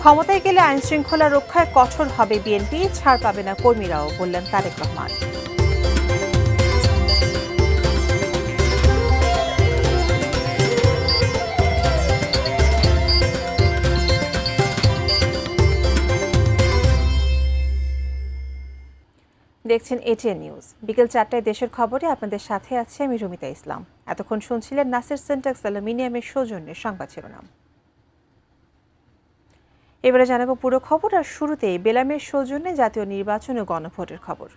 ক্ষমতায় গেলে আইনশৃঙ্খলা রক্ষায় কঠোর হবে বিএনপি, ছাড় পাবে না কর্মীরাও, বললেন তারেক রহমান। দেখছেন এটিএন নিউজ। বিকেল 4টায় দেশের খবরে আপনাদের সাথে আছে আমি রুমিতা ইসলাম। এতক্ষণ শুনছিলেন নাসির সিনট্যাক্স অ্যালুমিনিয়ামের সৌজন্যে সংবাদ শিরোনাম। এবারে জানাবো পুরো খবর, আর শুরুতেই বেলামের সৌজন্যে জাতীয় নির্বাচন ও গণভোটের খবর।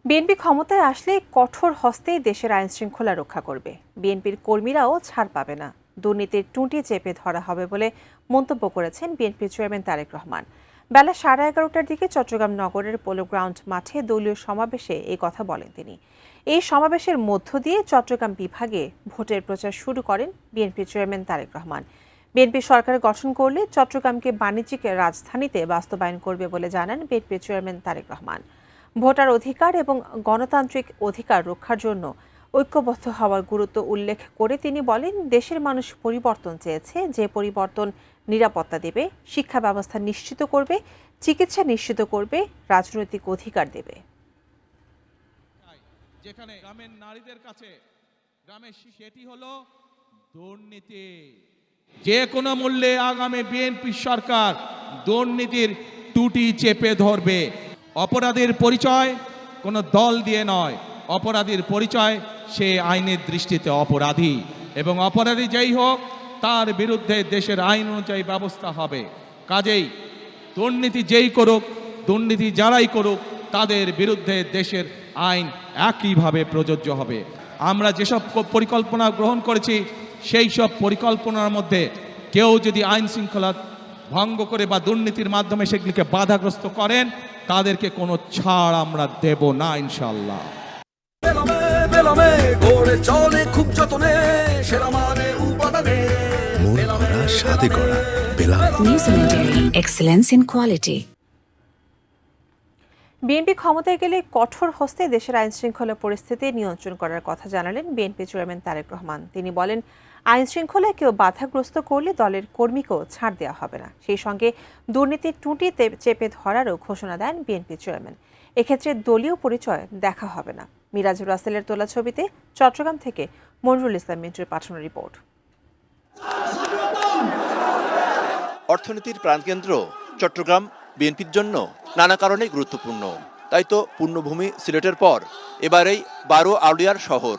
বিএনপি ক্ষমতায় আসলে কঠোর হস্তেই দেশের আইন শৃঙ্খলা রক্ষা করবে। বিএনপির কর্মীরাও ছাড় পাবে না, দুর্নীতির টুঁটি চেপে ধরা হবে বলে মন্তব্য করেছেন বিএনপির চেয়ারম্যান তারেক রহমান। বেলা 11:30টার দিকে চট্টগ্রাম নগরের পোলো গ্রাউন্ড মাঠে দলীয় সমাবেশে এই কথা বলেন তিনি। এই সমাবেশের মধ্য দিয়ে চট্টগ্রাম বিভাগে ভোটের প্রচার শুরু করেন বিএনপির চেয়ারম্যান তারেক রহমান। বিএনপি সরকার গঠন করলে চট্টগ্রামকে বাণিজ্যিক রাজধানীতে বাস্তবায়ন করবে বলে জানান বিএনপির চেয়ারম্যান তারেক রহমান। ভোটার অধিকার এবং গণতান্ত্রিক অধিকার রক্ষার জন্য ঐক্যবদ্ধ হওয়ার গুরুত্ব উল্লেখ করে তিনি বলেন, দেশের মানুষ পরিবর্তন চেয়েছে, যে পরিবর্তন নিরাপত্তা দেবে, শিক্ষা ব্যবস্থা নিশ্চিত করবে, চিকিৎসা নিশ্চিত করবে, রাজনৈতিক অধিকার দেবে। যেখানে গ্রামের নারীদের কাছে গ্রামের সেটি হলো দুর্নীতি। যে কোনো মূল্যে আগামী বিএনপি সরকার দুর্নীতির টুটি চেপে ধরবে। অপরাধীর পরিচয় কোনো দল দিয়ে নয়, অপরাধীর পরিচয় সে আইনের দৃষ্টিতে অপরাধী, এবং অপরাধী যেই হোক তার বিরুদ্ধে দেশের আইন অনুযায়ী ব্যবস্থা হবে। কাজেই দুর্নীতি যেই করুক, দুর্নীতি যারাই করুক, তাদের বিরুদ্ধে দেশের আইন একইভাবে প্রযোজ্য হবে। আমরা যেসব পরিকল্পনা গ্রহণ করেছি সেই সব পরিকল্পনার মধ্যে কেউ যদি আইন শৃঙ্খলা ভঙ্গ করে বা দুর্নীতির মাধ্যমে সেগুলিকে বাধাগ্রস্ত করেন, তাদেরকে কোনো ছাড় আমরা দেব না ইনশাআল্লাহ। বিএনপি ক্ষমতায় গেলে কঠোর হস্তে দেশের আইন শৃঙ্খলা পরিস্থিতি নিয়ন্ত্রণ করার কথা জানালেন বিএনপি চেয়ারম্যান তারেক রহমান। তিনি বলেন, আইন শৃঙ্খলায় কেউ বাধাগ্রস্ত করলে দলের কর্মীকেও ছাড় দেওয়া হবে না। সেই সঙ্গে দুর্নীতির টুঁটি চেপে ধরারও ঘোষণা দেন বিএনপি চেয়ারম্যান। এক্ষেত্রে দলীয় পরিচয় দেখা হবে না। মিরাজুর রাসেলের তোলা ছবিতে চট্টগ্রাম থেকে মনরুল ইসলাম মিন্টুর পাঠানো রিপোর্ট। অর্থনীতির প্রাণকেন্দ্র চট্টগ্রাম বিএনপির জন্য নানা কারণে গুরুত্বপূর্ণ। তাই তো পূর্ণভূমি সিলেটের পর এবারেই 12 আউলিয়ার শহর।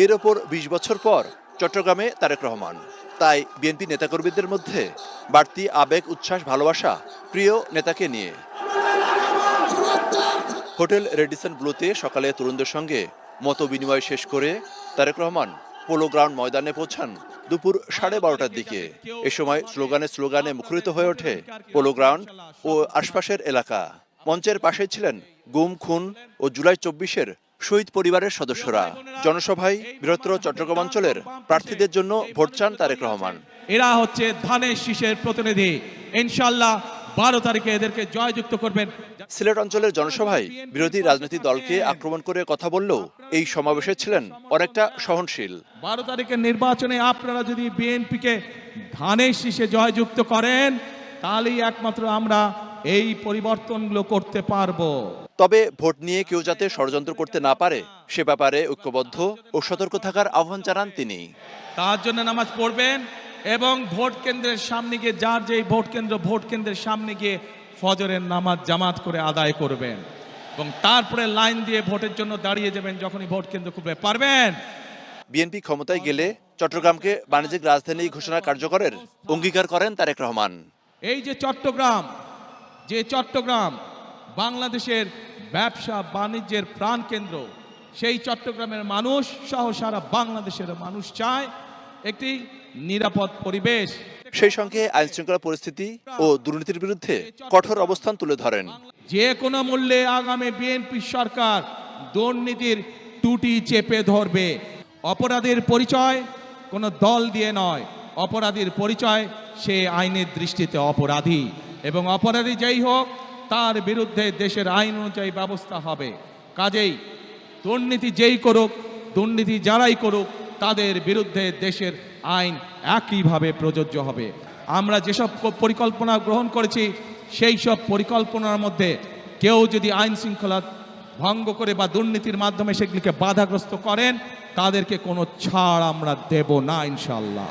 এর ওপর 20 বছর পর চট্টগ্রামে তারেক রহমান। তাই বিএনপি নেতাকর্মীদের মধ্যে বাড়তি আবেগ, উচ্ছ্বাস, ভালোবাসা প্রিয় নেতাকে নিয়ে। হোটেল রেডিসন ব্লুতে সকালে তরুণদের সঙ্গে মত বিনিময় শেষ করে তারেক রহমান পোলো গ্রাউন্ড ময়দানে পৌঁছান দুপুর 12:30টার দিকে। এ সময় স্লোগানে মুখরিত হয়ে ওঠে পোলো গ্রাউন্ড ও আশপাশের এলাকা। মঞ্চের পাশে ছিলেন গুম, খুন ও জুলাই 24-এর শহীদ পরিবারের সদস্যরা। জনসভায় বৃহত্তর চট্টগ্রাম অঞ্চলের প্রার্থীদের জন্য ভোট চান তারেক রহমান। এরা হচ্ছে ধানের শীষের প্রতিনিধি, ইনশাআল্লাহ 12 তারিখে এদেরকে জয়যুক্ত করবেন। সিলেট অঞ্চলের জনসভায় বিরোধী রাজনৈতিক দলকে আক্রমণ করে কথা বললেও এই সমাবেশে ছিলেন অনেকটা সহনশীল। 12 তারিখের নির্বাচনে আপনারা যদি বিএনপিকে ধানের শীষে জয়যুক্ত করেন, তাহলেই একমাত্র আমরা এই পরিবর্তনগুলো করতে পারবো। তবে ভোট নিয়ে কেউ যাতে ষড়যন্ত্র করতে না পারে সে ব্যাপারে ঐক্যবদ্ধ ও সতর্ক থাকার আহ্বান জানান তিনি। তার জন্য নামাজ পড়বেন এবং ভোট কেন্দ্রের সামনে গিয়ে যার যেই ভোট কেন্দ্রের সামনে গিয়ে ফজরের নামাজ জামাত করে আদায় করবেন এবং তারপরে লাইন দিয়ে ভোটের জন্য দাঁড়িয়ে যাবেন যখনই ভোট কেন্দ্র খুলবে। পারবেন? বিএনপি ক্ষমতায় গেলে চট্টগ্রামকে বাণিজ্যিক রাজধানী ঘোষণা কার্যকরের অঙ্গীকার করেন তারেক রহমান। এই যে চট্টগ্রাম বাংলাদেশের ব্যবসা বাণিজ্যের প্রাণকেন্দ্র, সেই চট্টগ্রামের মানুষ সহ সারা বাংলাদেশের মানুষ চায় একটি নিরাপদ পরিবেশ। সেই সঙ্গে আইন শৃঙ্খলা পরিস্থিতি ও দুর্নীতির বিরুদ্ধে কঠোর অবস্থান তুলে ধরেন। যে কোনো মূল্যে আগামী বিএনপি সরকার দুর্নীতির টুটি চেপে ধরবে। অপরাধীর পরিচয় কোনো দল দিয়ে নয়, অপরাধীর পরিচয় সে আইনের দৃষ্টিতে অপরাধী, এবং অপরাধী যেই হোক তার বিরুদ্ধে দেশের আইন অনুযায়ী ব্যবস্থা হবে। কাজেই দুর্নীতি যেই করুক, দুর্নীতি যারাই করুক, তাদের বিরুদ্ধে দেশের আইন একইভাবে প্রযোজ্য হবে। আমরা যেসব পরিকল্পনা গ্রহণ করেছি সেই সব পরিকল্পনার মধ্যে কেউ যদি আইন শৃঙ্খলা ভঙ্গ করে বা দুর্নীতির মাধ্যমে সেগুলিকে বাধাগ্রস্ত করেন, তাদেরকে কোনো ছাড় আমরা দেব না ইনশাল্লাহ।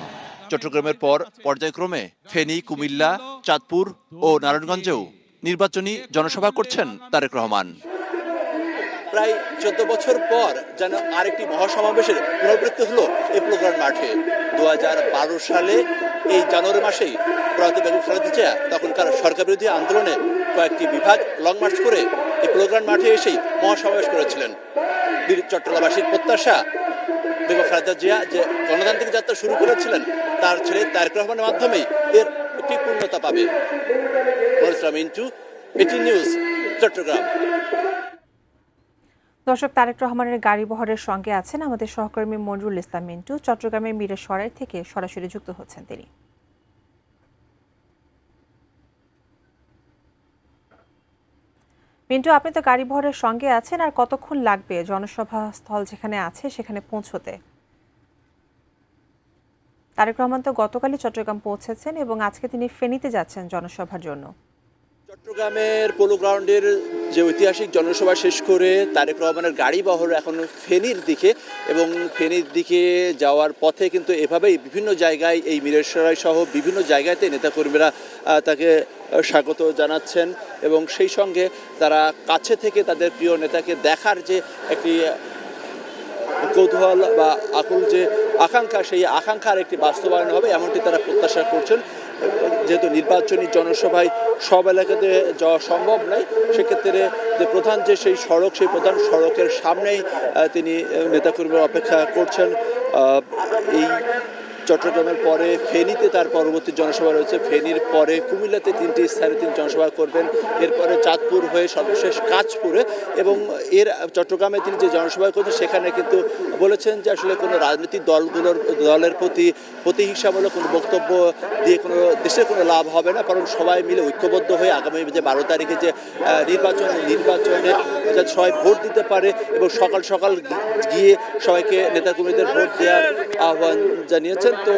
চট্টগ্রামের পর পর্যায়ক্রমে ফেনী, কুমিল্লা, চাঁদপুর ও নারায়ণগঞ্জেও নির্বাচনী জনসভা করছেন তারেক রহমান। প্রায় 14 বছর পর যেন আরেকটি মহাসমাবেশের পুনরাবৃত্তি হলো এই পোলোগ্রাউন্ড মাঠে। 2012 সালে এই জানুয়ারি মাসেই প্রয়াত বেগম খালেদা জিয়া তখনকার সরকার বিরোধী আন্দোলনে কয়েকটি বিভাগ লং মার্চ করে এই পোলোগ্রাউন্ড মাঠে এসেই মহাসমাবেশ করেছিলেন। বীর চট্টগ্রামবাসীর প্রত্যাশা বেগম খালেদা জিয়া যে গণতান্ত্রিক যাত্রা শুরু করেছিলেন তার ছেলে তারেক রহমানের মাধ্যমেই এর একটি পূর্ণতা পাবে। মিন্টু, এটি নিউজ, চট্টগ্রাম। দর্শক, তারেক রহমানের গাড়ি বহরের সঙ্গে আছেন আমাদের সহকর্মী মনরুল ইসলাম মিন্টু। চট্টগ্রামের মীরের সরাই থেকে সরাসরি যুক্ত হচ্ছেন তিনি। মিন্টু, আপনি তো গাড়ি বহরের সঙ্গে আছেন, আর কতক্ষণ লাগবে জনসভা স্থল যেখানে আছে সেখানে পৌঁছতে? তারেক রহমান তো গতকালই চট্টগ্রাম পৌঁছেছেন এবং আজকে তিনি ফেনীতে যাচ্ছেন জনসভার জন্য। চট্টগ্রামের পোলো গ্রাউন্ডের যে ঐতিহাসিক জনসভা শেষ করে তারেক রহমানের গাড়ি বহর এখন ফেনীর দিকে, এবং ফেনীর দিকে যাওয়ার পথে কিন্তু এভাবেই বিভিন্ন জায়গায় এই মিরেশ্বরাই সহ বিভিন্ন জায়গাতে নেতাকর্মীরা তাকে স্বাগত জানাচ্ছেন এবং সেই সঙ্গে তারা কাছে থেকে তাদের প্রিয় নেতাকে দেখার যে একটি কৌতূহল বা আকুল যে আকাঙ্ক্ষা, সেই আকাঙ্ক্ষার একটি বাস্তবায়ন হবে এমনটি তারা প্রত্যাশা করছেন। যেহেতু নির্বাচনী জনসভায় সব এলাকাতে যাওয়া সম্ভব নয়, সেক্ষেত্রে যে প্রধান যে সেই সড়ক, সেই প্রধান সড়কের সামনেই তিনি নেতাকর্মীরা অপেক্ষা করছেন। এই চট্টগ্রামের পরে ফেনীতে তার পরবর্তী জনসভা রয়েছে, ফেনীর পরে কুমিল্লাতে 3টি স্থানে তিনি জনসভা করবেন, এরপরে চাঁদপুর হয়ে সর্বশেষ কাঁচপুরে, এবং এর চট্টগ্রামে তিনি যে জনসভা করছেন সেখানে কিন্তু বলেছেন যে আসলে কোনো রাজনৈতিক দলের প্রতি প্রতিহিংসামূলক কোনো বক্তব্য দিয়ে কোনো দেশের কোনো লাভ হবে না, কারণ সবাই মিলে ঐক্যবদ্ধ হয়ে আগামী যে 12 তারিখে যে নির্বাচনে যাতে সবাই ভোট দিতে পারে এবং সকাল সকাল গিয়ে সবাইকে নেতাকর্মীদের ভোট দেওয়ার আহ্বান জানিয়েছেন। তো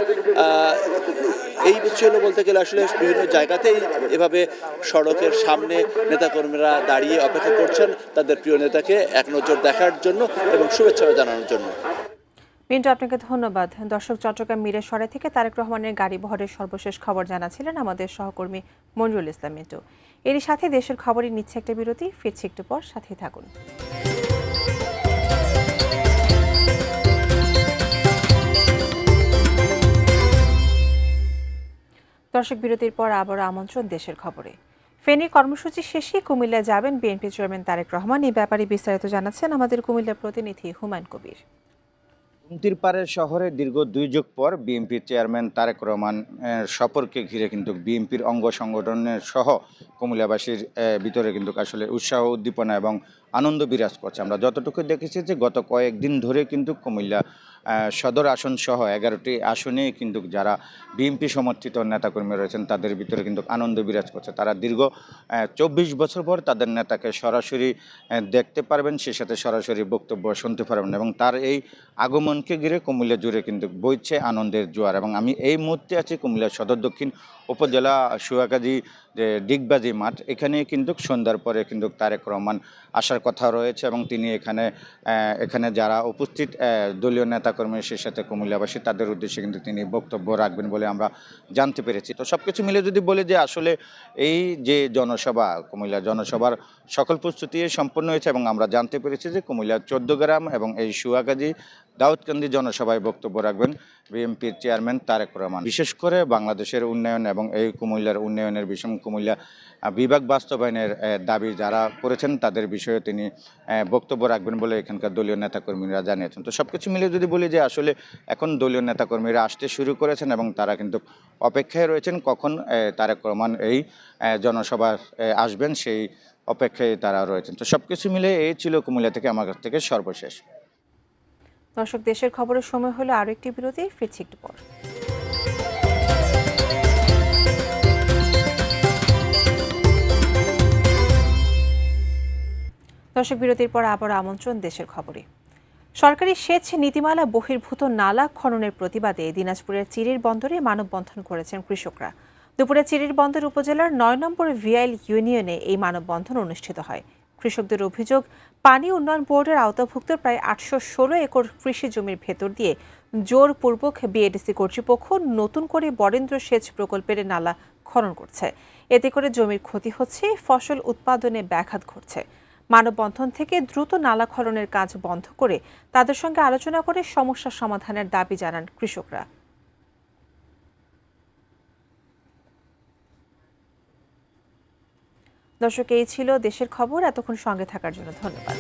এই বিষয় বলতে গেলে আসলে বিভিন্ন জায়গাতেই এভাবে সড়কের সামনে নেতাকর্মীরা দাঁড়িয়ে অপেক্ষা করছেন তাদের প্রিয় নেতাকে এক নজর দেখার জন্য এবং শুভেচ্ছা জানানোর জন্য। মিন্টু, আপনাকে ধন্যবাদ। দর্শক, চট্টগ্রাম মীরের সরাই থেকে তারেক রহমানের গাড়ি বহরের সর্বশেষ খবর জানাচ্ছিলেন আমাদের সহকর্মী মনরুল ইসলাম মিন্টু। এরই সাথে দেশের খবরই নিচ্ছে একটা বিরতি, ফিরছি একটু পর, সাথেই থাকুন। দর্শক, বিরতির পর আবারও আমন্ত্রণ দেশের খবরে। ফেনীর কর্মসূচি শেষে কুমিল্লা যাবেন বিএনপি চেয়ারম্যান তারেক রহমান। এই ব্যাপারে বিস্তারিত জানাচ্ছেন আমাদের কুমিল্লার প্রতিনিধি হুমায়ুন কবির। গুমতির পাড়ের শহরে দীর্ঘ 2 যুগ পর বিএনপি চেয়ারম্যান তারেক রহমান সফরকে ঘিরে কিন্তু বিএনপির অঙ্গ সংগঠনের সহ কুমিল্লাবাসীর ভিতরে কিন্তু আসলে উৎসাহ, উদ্দীপনা এবং আনন্দ বিরাজ করছে। আমরা যতটুকু দেখেছি যে গত কয়েকদিন ধরে কিন্তু কুমিল্লা সদর আসন সহ 11টি আসনে কিন্তু যারা বিএনপি সমর্থিত নেতাকর্মী রয়েছেন তাদের ভিতরে কিন্তু আনন্দ বিরাজ করছে। তারা দীর্ঘ 24 বছর পর তাদের নেতাকে সরাসরি দেখতে পারবেন, সে সাথে সরাসরি বক্তব্য শুনতে পারবেন এবং তার এই আগমনকে ঘিরে কুমিল্লা জুড়ে কিন্তু বইছে আনন্দের জোয়ার। এবং আমি এই মুহূর্তে আছি কুমিল্লা সদর দক্ষিণ উপজেলা সুয়াকাজি যে ডিগবাজি মাঠ, এখানে কিন্তু সন্ধ্যার পরে কিন্তু তারেক রহমান আসার কথা রয়েছে এবং তিনি এখানে যারা উপস্থিত দলীয় নেতাকর্মী সে সাথে কুমিল্লাবাসী তাদের উদ্দেশ্যে কিন্তু তিনি বক্তব্য রাখবেন বলে আমরা জানতে পেরেছি। তো সব কিছু মিলে যদি বলি যে আসলে এই যে জনসভা, কুমিল্লা জনসভার সকল প্রস্তুতি সম্পন্ন হয়েছে এবং আমরা জানতে পেরেছি যে কুমিল্লার 14 গ্রাম এবং এই সুয়াকাজি দাউদকান্দি জনসভায় বক্তব্য রাখবেন বিএনপির চেয়ারম্যান তারেক রহমান। বিশেষ করে বাংলাদেশের উন্নয়ন এবং এই কুমিল্লার উন্নয়নের বিষয়, কুমিল্লা বিভাগ বাস্তবায়নের দাবি যারা করেছেন তাদের বিষয়ে তিনি বক্তব্য রাখবেন বলে এখানকার দলীয় নেতাকর্মীরা জানিয়েছেন। তো সব কিছু মিলে যদি বলি যে আসলে এখন দলীয় নেতাকর্মীরা আসতে শুরু করেছেন এবং তারা কিন্তু অপেক্ষায় রয়েছেন কখন তারেক রহমান এই জনসভা আসবেন, সেই অপেক্ষায় তারা রয়েছেন। তো সব কিছু মিলে এই ছিল কুমিল্লা থেকে আমার কাছ থেকে সর্বশেষ। দর্শক, দেশের খবরের সময় হলো আরও একটি বিরতি, ফিরছি একটু পর। দর্শক, বিরতির পর আবার আমন্ত্রণ দেশের খবরে। সরকারি সেচ নীতিমালা বহির্ভূত নালা খননের প্রতিবাদে দিনাজপুরের চিরির বন্দরে মানববন্ধন করেছেন কৃষকরা। দুপুরে চিরির বন্দর উপজেলার ৯ নম্বর ভিআইল ইউনিয়নে এই মানববন্ধন অনুষ্ঠিত হয়। কৃষকদের অভিযোগ, পানি উন্নয়ন বোর্ডের আওতাভুক্ত প্রায় ৮১৬ একর কৃষি জমির ভেতর দিয়ে জোরপূর্বক বিএডিসি কর্তৃপক্ষ নতুন করে বরেন্দ্র সেচ প্রকল্পের নালা খনন করছে। এতে করে জমির ক্ষতি হচ্ছে, ফসল উৎপাদনে ব্যাঘাত ঘটছে। মানববন্ধন থেকে দ্রুত নালা খননের কাজ বন্ধ করে তাদের সঙ্গে আলোচনা করে সমস্যা সমাধানের দাবি জানান কৃষকরা। দর্শক, এই ছিল দেশের খবর। এতক্ষণ সঙ্গে থাকার জন্য ধন্যবাদ।